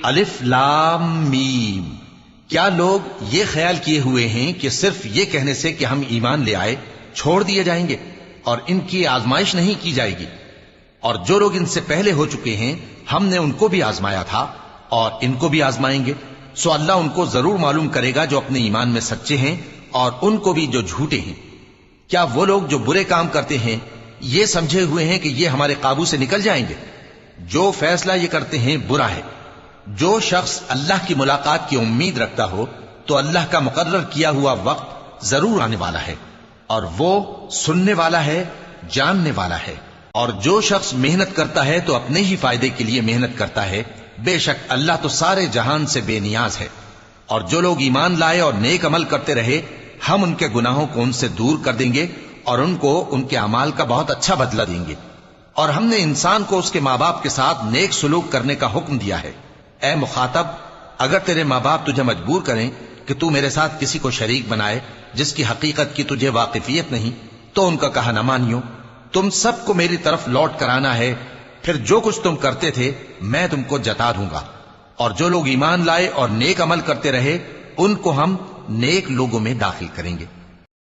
الف لام میم۔ کیا لوگ یہ خیال کیے ہوئے ہیں کہ صرف یہ کہنے سے کہ ہم ایمان لے آئے چھوڑ دیے جائیں گے اور ان کی آزمائش نہیں کی جائے گی؟ اور جو لوگ ان سے پہلے ہو چکے ہیں ہم نے ان کو بھی آزمایا تھا اور ان کو بھی آزمائیں گے، سو اللہ ان کو ضرور معلوم کرے گا جو اپنے ایمان میں سچے ہیں اور ان کو بھی جو جھوٹے ہیں۔ کیا وہ لوگ جو برے کام کرتے ہیں یہ سمجھے ہوئے ہیں کہ یہ ہمارے قابو سے نکل جائیں گے؟ جو فیصلہ یہ کرتے ہیں برا ہے۔ جو شخص اللہ کی ملاقات کی امید رکھتا ہو تو اللہ کا مقرر کیا ہوا وقت ضرور آنے والا ہے، اور وہ سننے والا ہے، جاننے والا ہے۔ اور جو شخص محنت کرتا ہے تو اپنے ہی فائدے کے لیے محنت کرتا ہے، بے شک اللہ تو سارے جہان سے بے نیاز ہے۔ اور جو لوگ ایمان لائے اور نیک عمل کرتے رہے ہم ان کے گناہوں کو ان سے دور کر دیں گے اور ان کو ان کے اعمال کا بہت اچھا بدلہ دیں گے۔ اور ہم نے انسان کو اس کے ماں باپ کے ساتھ نیک سلوک کرنے کا حکم دیا ہے۔ اے مخاطب، اگر تیرے ماں باپ تجھے مجبور کریں کہ تو میرے ساتھ کسی کو شریک بنائے جس کی حقیقت کی تجھے واقفیت نہیں تو ان کا کہا نہ مانیو۔ تم سب کو میری طرف لوٹ کر آنا ہے، پھر جو کچھ تم کرتے تھے میں تم کو جتا دوں گا۔ اور جو لوگ ایمان لائے اور نیک عمل کرتے رہے ان کو ہم نیک لوگوں میں داخل کریں گے۔